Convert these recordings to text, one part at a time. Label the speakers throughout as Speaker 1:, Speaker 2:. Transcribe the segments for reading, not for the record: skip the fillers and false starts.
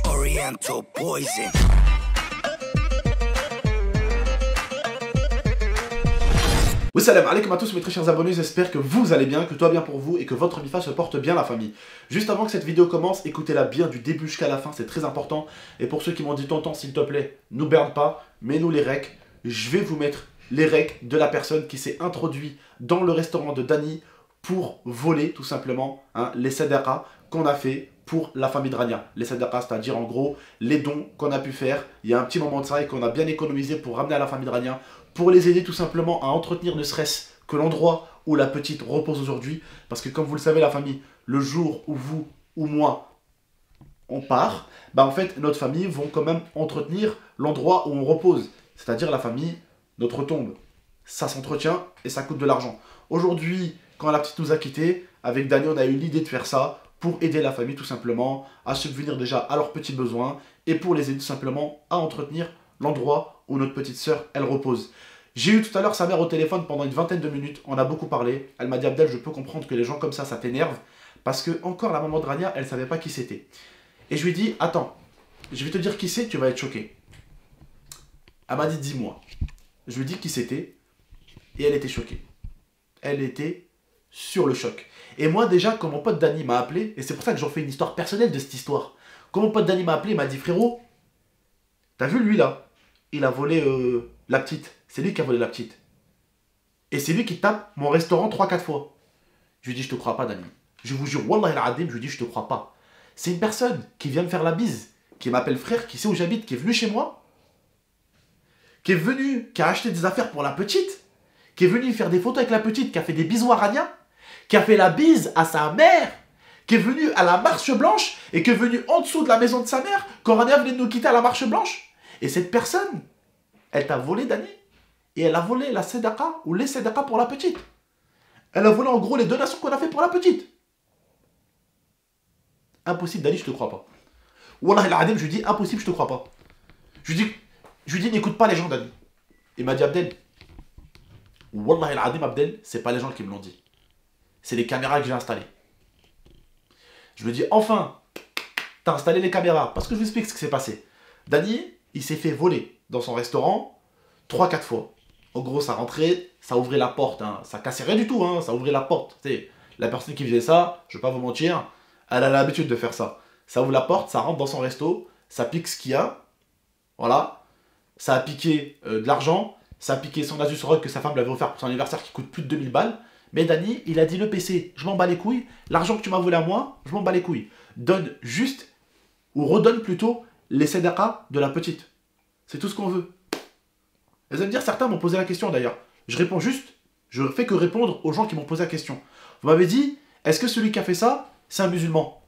Speaker 1: Oriental poison.
Speaker 2: Salam alaikum à tous mes très chers abonnés, j'espère que vous allez bien, que tout va bien pour vous et que votre MIFA se porte bien la famille. Juste avant que cette vidéo commence, écoutez-la bien du début jusqu'à la fin, c'est très important. Et pour ceux qui m'ont dit tonton s'il te plaît, nous berne pas, mets-nous les recs. Je vais vous mettre les recs de la personne qui s'est introduit dans le restaurant de Dany pour voler tout simplement les sadaqa qu'on a fait pour la famille de Rania. Les sadaqa, c'est-à-dire en gros les dons qu'on a pu faire il y a un petit moment de ça et qu'on a bien économisé pour ramener à la famille de Rania, pour les aider tout simplement à entretenir ne serait-ce que l'endroit où la petite repose aujourd'hui. Parce que comme vous le savez la famille, le jour où vous ou moi on part, bah en fait notre famille vont quand même entretenir l'endroit où on repose. C'est-à-dire la famille, notre tombe. Ça s'entretient et ça coûte de l'argent. Aujourd'hui, quand la petite nous a quittés, avec Dany, on a eu l'idée de faire ça pour aider la famille tout simplement à subvenir déjà à leurs petits besoins et pour les aider tout simplement à entretenir l'endroit où notre petite sœur, elle repose. J'ai eu tout à l'heure sa mère au téléphone pendant une vingtaine de minutes, on a beaucoup parlé. Elle m'a dit Abdel, je peux comprendre que les gens comme ça t'énerve parce que encore la maman de Rania, elle savait pas qui c'était. Et je lui ai dit, attends, je vais te dire qui c'est, tu vas être choqué. Elle m'a dit, dis-moi. Je lui ai dit qui c'était et elle était choquée. Elle était sur le choc. Et moi déjà, quand mon pote Dany m'a appelé, et c'est pour ça que j'en fais une histoire personnelle de cette histoire. Quand mon pote Dany m'a appelé, il m'a dit, frérot, t'as vu lui là? Il a volé la petite. C'est lui qui a volé la petite. Et c'est lui qui tape mon restaurant 3-4 fois. Je lui dis, je te crois pas Dany. Je vous jure, Wallah al-Adim, je lui dis, je te crois pas. C'est une personne qui vient me faire la bise, qui m'appelle frère, qui sait où j'habite, qui est venu chez moi, qui est venu, qui a acheté des affaires pour la petite, qui est venu faire des photos avec la petite, qui a fait des bisous à Rania, qui a fait la bise à sa mère, qui est venu à la marche blanche et qui est venu en dessous de la maison de sa mère quand Rania venait de nous quitter à la marche blanche. Et cette personne, elle t'a volé Dany et elle a volé la sadaqa ou les sadaqa pour la petite. Elle a volé en gros les donations qu'on a fait pour la petite. Impossible Dany, je te crois pas. Wallah al-Adim, je lui dis impossible, je te crois pas. Je lui dis n'écoute pas les gens Dany. Il m'a dit Abdel, Wallah al-Adim Abdel, c'est pas les gens qui me l'ont dit. C'est les caméras que j'ai installées. Je me dis enfin, t'as installé les caméras. Parce que je vous explique ce qui s'est passé. Dany, il s'est fait voler dans son restaurant 3-4 fois. En gros, ça rentrait, ça ouvrait la porte. Ça cassait rien du tout, ça ouvrait la porte. T'sais, la personne qui faisait ça, je vais pas vous mentir, elle a l'habitude de faire ça. Ça ouvre la porte, ça rentre dans son resto, ça pique ce qu'il y a. Voilà. Ça a piqué de l'argent, ça a piqué son Asus ROG que sa femme lui avait offert pour son anniversaire qui coûte plus de 2000 balles. Mais Dany, il a dit le PC, je m'en bats les couilles. L'argent que tu m'as volé à moi, je m'en bats les couilles. Donne juste, ou redonne plutôt, les sadaqa de la petite. C'est tout ce qu'on veut. Et vous allez me dire, certains m'ont posé la question d'ailleurs. Je réponds juste, je fais que répondre aux gens qui m'ont posé la question. Vous m'avez dit, est-ce que celui qui a fait ça, c'est un musulman?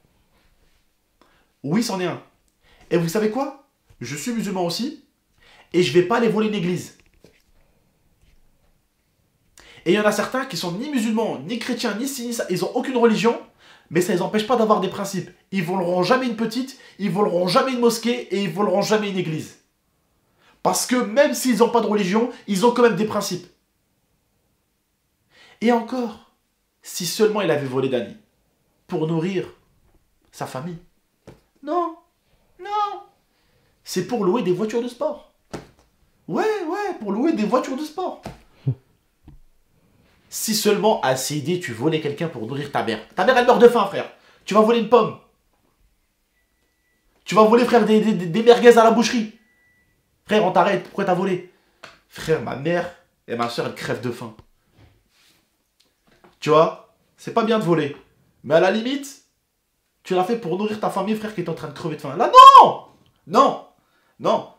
Speaker 2: Oui, c'en est un. Et vous savez quoi? Je suis musulman aussi, et je vais pas aller voler une église. Et il y en a certains qui sont ni musulmans, ni chrétiens, ni ci, ni ça. Ils n'ont aucune religion, mais ça ne les empêche pas d'avoir des principes. Ils voleront jamais une petite, ils voleront jamais une mosquée et ils voleront jamais une église. Parce que même s'ils n'ont pas de religion, ils ont quand même des principes. Et encore, si seulement il avait volé Dany pour nourrir sa famille. Non, non. C'est pour louer des voitures de sport. Ouais, pour louer des voitures de sport. Si seulement à CD tu volais quelqu'un pour nourrir ta mère. Ta mère elle meurt de faim frère. Tu vas voler une pomme. Tu vas voler frère des merguez à la boucherie. Frère on t'arrête, pourquoi t'as volé? Frère ma mère et ma soeur elles crèvent de faim. Tu vois, c'est pas bien de voler. Mais à la limite, tu l'as fait pour nourrir ta famille frère qui est en train de crever de faim. Là non. Non. Non.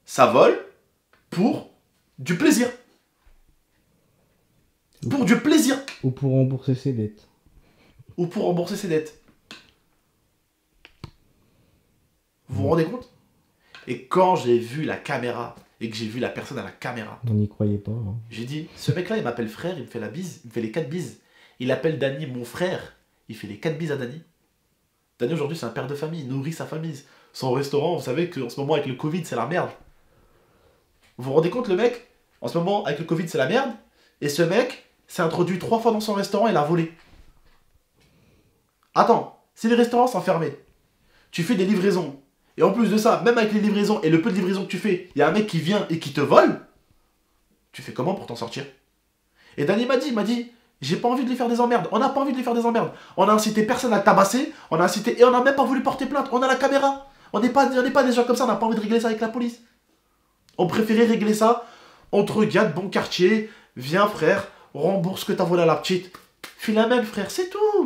Speaker 2: Ça vole pour du plaisir. Pour du plaisir.
Speaker 3: Ou pour rembourser ses dettes.
Speaker 2: Ou pour rembourser ses dettes. Vous vous rendez compte? Et quand j'ai vu la caméra, et que j'ai vu la personne à la caméra,
Speaker 3: On n'y croyait pas.
Speaker 2: j'ai dit, ce mec-là, il m'appelle frère, il me fait la bise, il me fait les 4 bises. Il appelle Dany mon frère, il fait les 4 bises à Dany. Dany, aujourd'hui, c'est un père de famille, il nourrit sa famille. Son restaurant, vous savez qu'en ce moment, avec le Covid, c'est la merde. Vous vous rendez compte, le mec? En ce moment, avec le Covid, c'est la merde. Et ce mec s'est introduit 3 fois dans son restaurant et l'a volé. Attends, si les restaurants sont fermés, tu fais des livraisons. Et en plus de ça, même avec les livraisons et le peu de livraisons que tu fais, il y a un mec qui vient et qui te vole. Tu fais comment pour t'en sortir? Et Dany m'a dit, j'ai pas envie de lui faire des emmerdes. On n'a pas envie de lui faire des emmerdes. On a incité personne à le tabasser. On a incité et on n'a même pas voulu porter plainte. On a la caméra. On n'est pas des gens comme ça. On n'a pas envie de régler ça avec la police. On préférait régler ça entre gars de bon quartier. Viens frère, rembourse ce que t'as volé à la petite. File la même frère, c'est tout.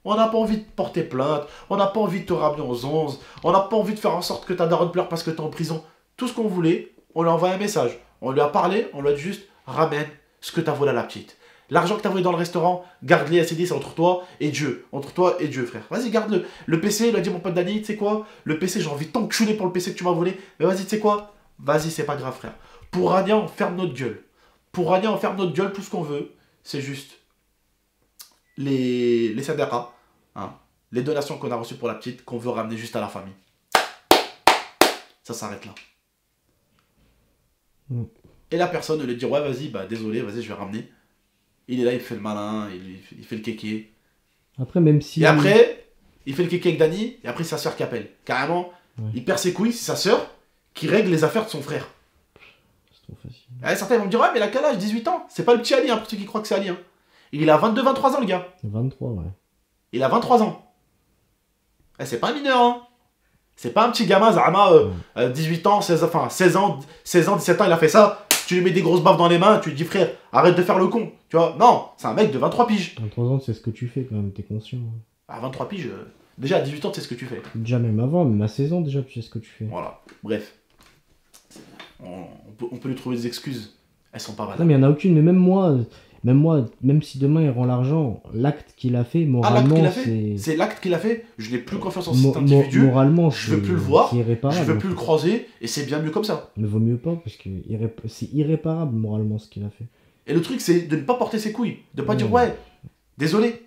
Speaker 2: On n'a pas envie de porter plainte. On n'a pas envie de te ramener aux 11. On n'a pas envie de faire en sorte que ta daronne pleure parce que t'es en prison. Tout ce qu'on voulait, on lui a envoyé un message. On lui a parlé, on lui a dit juste ramène ce que t'as volé à la petite. L'argent que t'as volé dans le restaurant, garde-le, elle s'est dit, c'est entre toi et Dieu. Entre toi et Dieu, frère. Vas-y, garde-le. Le PC, il a dit mon pote Dany, tu sais quoi? Le PC, j'ai envie de t'enculer pour le PC que tu m'as volé. Mais vas-y, tu sais quoi? Vas-y, c'est pas grave, frère. Pour Rania, on ferme notre gueule. Pour Rania, on ferme notre gueule, tout ce qu'on veut. C'est juste les sadakas, hein, les donations qu'on a reçues pour la petite, qu'on veut ramener juste à la famille. Ça s'arrête là. Et la personne, elle lui dit, ouais, vas-y, bah désolé, vas-y, je vais ramener. Il est là, il fait le malin, il fait le kéké.
Speaker 3: Après, même si...
Speaker 2: Et après, il fait le kéké avec Dany, et après, c'est sa soeur qui appelle. Carrément,
Speaker 3: Ouais.
Speaker 2: il perd ses couilles, c'est sa soeur qui règle les affaires de son frère.
Speaker 3: C'est trop facile.
Speaker 2: Et certains vont me dire, ouais, mais il a quel âge? 18 ans. C'est pas le petit Ali, hein, pour ceux qui croient que c'est Ali. Hein. Il a 22-23 ans, le gars.
Speaker 3: 23, ouais.
Speaker 2: Il a 23 ans. Eh, c'est pas un mineur, hein. C'est pas un petit gamin, Zahama, 18 ans, 16 ans, 17 ans, il a fait ça. Tu lui mets des grosses baffes dans les mains, tu lui dis, frère, arrête de faire le con. Tu vois, non, c'est un mec de 23 piges.
Speaker 3: 23 ans, c'est ce que tu fais quand même, t'es conscient. Hein.
Speaker 2: À 23 piges, déjà à 18 ans, tu sais ce que tu fais.
Speaker 3: Déjà même avant, même à 16 ans déjà, tu sais ce que tu fais.
Speaker 2: Voilà, bref. On peut lui trouver des excuses. Elles sont pas
Speaker 3: Non,
Speaker 2: valables.
Speaker 3: mais il n'y en a aucune, mais même si demain il rend l'argent, l'acte qu'il a fait,
Speaker 2: Ah, l'acte
Speaker 3: moralement,
Speaker 2: qu'il a fait, c'est l'acte qu'il a fait. Je n'ai plus confiance en cet
Speaker 3: mo-
Speaker 2: individu.
Speaker 3: moralement,
Speaker 2: Je veux plus le voir,
Speaker 3: c'est irréparable.
Speaker 2: Je veux plus
Speaker 3: en
Speaker 2: le
Speaker 3: fait.
Speaker 2: croiser, et c'est bien mieux comme ça.
Speaker 3: Mais vaut mieux pas, parce que c'est irréparable moralement ce qu'il a fait.
Speaker 2: Et le truc, c'est de ne pas porter ses couilles. De pas
Speaker 3: Ouais.
Speaker 2: dire, ouais, désolé.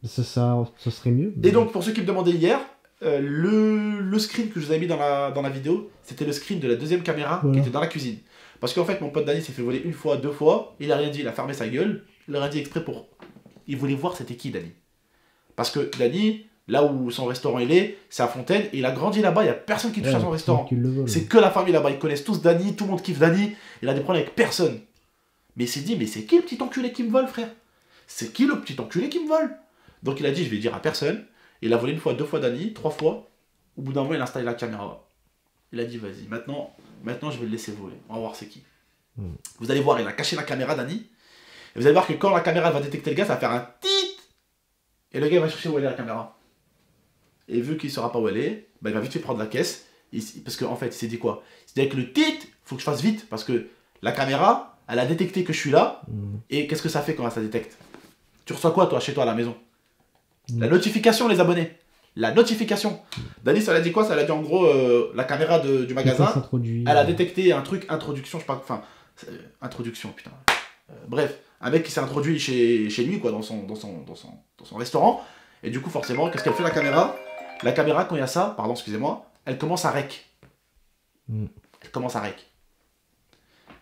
Speaker 3: Ça serait mieux.
Speaker 2: Et donc, pour ceux qui me demandaient hier, le screen que je vous avais mis dans la vidéo, c'était le screen de la deuxième caméra
Speaker 3: Voilà.
Speaker 2: qui était dans la cuisine. Parce qu'en fait, mon pote Dany s'est fait voler une fois, deux fois, il a rien dit, il a fermé sa gueule, il a rien dit exprès pour... Il voulait voir c'était qui, Dany. Parce que Dany, là où son restaurant il est, c'est à Fontaine, et il a grandi là-bas, il n'y a personne qui touche à son restaurant. C'est que la famille là-bas, ils connaissent tous Dany, tout le monde kiffe Dany, il a des problèmes avec personne. Mais il s'est dit, mais c'est qui le petit enculé qui me vole, frère? C'est qui le petit enculé qui me vole? Donc il a dit, je vais dire à personne. Il a volé une fois, deux fois Dany, trois fois. Au bout d'un moment, il a installé la caméra. Il a dit, vas-y, maintenant je vais le laisser voler. On va voir c'est qui. Vous allez voir, il a caché la caméra, Dany. Et vous allez voir que quand la caméra va détecter le gars, ça va faire un tit. Et le gars va chercher où elle est la caméra. Et vu qu'il ne saura pas où elle est, bah, il va vite fait prendre la caisse. Parce qu'en fait, il s'est dit quoi? Il s'est dit avec le tit, il faut que je fasse vite. Parce que la caméra, elle a détecté que je suis là. Et qu'est-ce que ça fait quand ça détecte? Tu reçois quoi, toi, chez toi, à la maison? La notification, les abonnés. La notification. Dany, ça l'a dit quoi? Ça l'a dit en gros, la caméra du magasin, elle a détecté un truc, introduction, je sais pas, enfin, introduction, putain. Bref, un mec qui s'est introduit chez lui, quoi, dans son restaurant. Et du coup, forcément, qu'est-ce qu'elle fait la caméra? La caméra, quand il y a ça, pardon, excusez-moi, elle commence à rec. Elle commence à rec.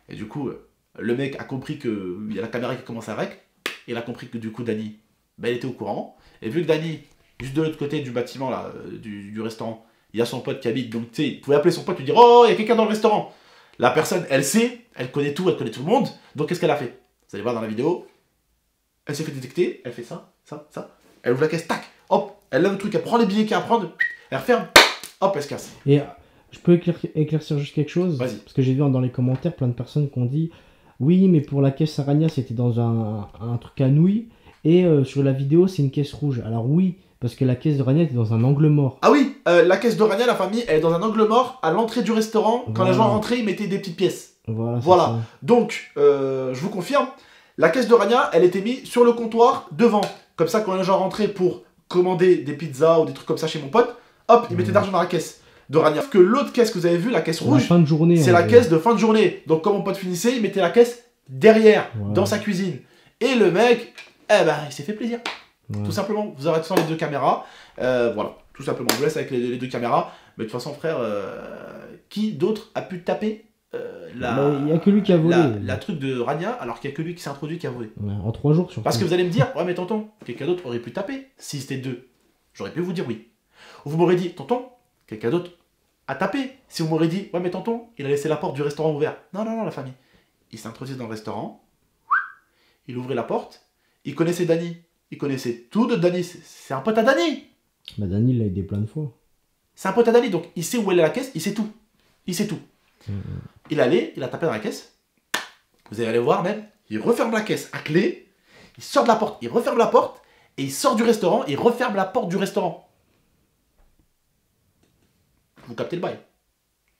Speaker 2: Et du coup, le mec a compris qu'il y a la caméra qui commence à rec. Et il a compris que du coup, Dany, bah, il était au courant. Et vu que Dany, juste de l'autre côté du bâtiment, là, du restaurant, il y a son pote qui habite. Donc, tu sais, il pouvait appeler son pote et lui dire, oh, il y a quelqu'un dans le restaurant. La personne, elle sait, elle connaît tout le monde. Donc, qu'est-ce qu'elle a fait? Vous allez voir dans la vidéo. Elle s'est fait détecter, elle fait ça. Elle ouvre la caisse, tac, hop, elle lève le truc, elle prend les billets qu'il y a à prendre, elle referme, hop, elle se casse.
Speaker 3: Et je peux éclaircir juste quelque chose?
Speaker 2: Vas-y.
Speaker 3: Parce que j'ai vu dans les commentaires plein de personnes qui ont dit oui, mais pour la caisse Arania, c'était dans un truc à nouilles. Et sur la vidéo, c'est une caisse rouge. Alors oui, parce que la caisse de Rania était dans un angle mort.
Speaker 2: Ah oui, la caisse de Rania, la famille, elle est dans un angle mort à l'entrée du restaurant. Quand les gens rentraient, ils mettaient des petites pièces. Voilà. Donc, je vous confirme, la caisse de Rania, elle était mise sur le comptoir devant. Comme ça, quand les gens rentraient pour commander des pizzas ou des trucs comme ça chez mon pote, hop, ils mettaient de l'argent dans la caisse de Rania. Que l'autre caisse que vous avez vue, la caisse rouge, c'est la caisse de fin de journée. Donc, quand mon pote finissait, il mettait la caisse derrière, dans sa cuisine. Et le mec, eh ben, il s'est fait plaisir. Tout simplement, vous aurez tout les deux caméras. Voilà, tout simplement. Je vous laisse avec les deux caméras. Mais de toute façon, frère, qui d'autre a pu taper
Speaker 3: il n'y a que lui qui a volé.
Speaker 2: La truc de Rania, alors qu'il n'y a que lui qui s'est introduit qui a volé.
Speaker 3: En 3 jours, surtout.
Speaker 2: Parce que vous allez me dire, ouais, mais tonton, quelqu'un d'autre aurait pu taper si c'était deux. J'aurais pu vous dire oui. Ou vous m'aurez dit, tonton, quelqu'un d'autre a tapé. Si vous m'aurez dit, ouais mais tonton, il a laissé la porte du restaurant ouverte. Non, non, non, la famille. Il s'introduisait dans le restaurant, il ouvrait la porte, il connaissait Dany. Il connaissait tout de Dany. C'est un pote à Dany.
Speaker 3: Bah Dany l'a aidé plein de fois.
Speaker 2: C'est un pote à Dany, donc il sait où elle est la caisse, il sait tout. Il sait tout. Il est allé, il a tapé dans la caisse. Vous allez aller voir même, il referme la caisse à clé, il sort de la porte, il referme la porte, et il sort du restaurant, et il referme la porte du restaurant. Vous captez le bail.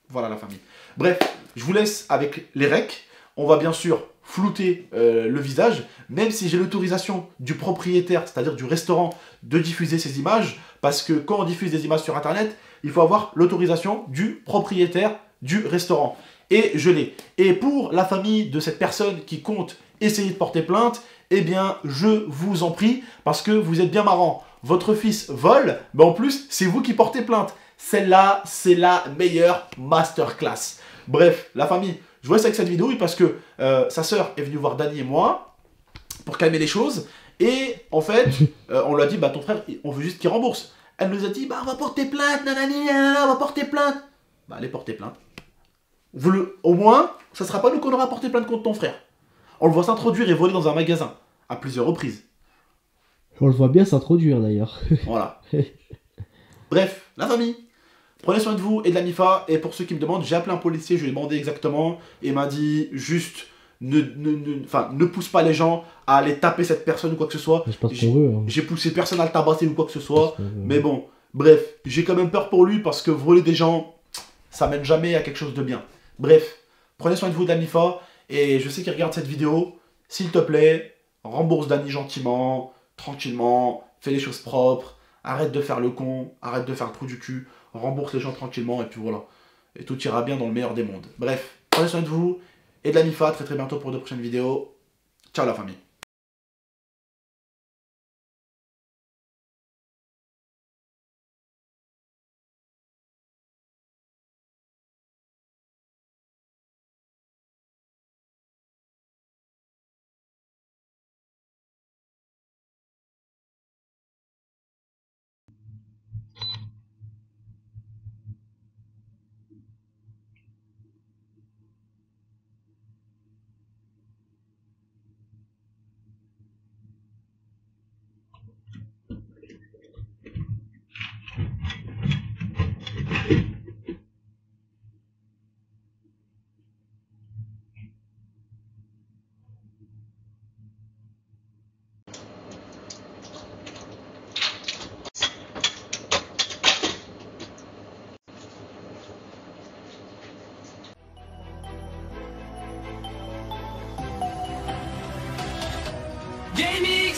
Speaker 2: Voilà la famille. Bref, je vous laisse avec les recs. On va bien sûr flouter le visage, même si j'ai l'autorisation du propriétaire, c'est-à-dire du restaurant, de diffuser ces images, parce que quand on diffuse des images sur Internet, il faut avoir l'autorisation du propriétaire du restaurant. Et je l'ai. Et pour la famille de cette personne qui compte essayer de porter plainte, eh bien, je vous en prie, parce que vous êtes bien marrant. Votre fils vole, mais en plus, c'est vous qui portez plainte. Celle-là, c'est la meilleure masterclass. Bref, la famille, je vous laisse avec cette vidéo, oui, parce que sa sœur est venue voir Dany et moi pour calmer les choses. Et en fait, on lui a dit, bah ton frère, on veut juste qu'il rembourse. Elle nous a dit, bah on va porter plainte, nanani, nanana, on va porter plainte. Bah allez porter plainte. Au moins, ça sera pas nous qu'on aura porté plainte contre ton frère. On le voit s'introduire et voler dans un magasin, à plusieurs reprises.
Speaker 3: On le voit bien s'introduire d'ailleurs.
Speaker 2: Voilà. Bref, la famille. Prenez soin de vous et de la MIFA. Et pour ceux qui me demandent, j'ai appelé un policier, je lui ai demandé exactement. Et il m'a dit juste, ne pousse pas les gens à aller taper cette personne ou quoi que ce soit.
Speaker 3: C'est pas ce qu'on veut. Hein.
Speaker 2: J'ai poussé personne à le tabasser ou quoi que ce soit. Mais bon, bref, j'ai quand même peur pour lui parce que voler des gens, ça mène jamais à quelque chose de bien. Bref, prenez soin de vous, de la MIFA. Et je sais qu'il regarde cette vidéo. S'il te plaît, rembourse Dany gentiment, tranquillement, fais les choses propres. Arrête de faire le con, arrête de faire le trou du cul, rembourse les gens tranquillement et puis voilà. Et tout ira bien dans le meilleur des mondes. Bref, prenez soin de vous et de la MIFA très bientôt pour de prochaines vidéos. Ciao la famille.
Speaker 1: Gaming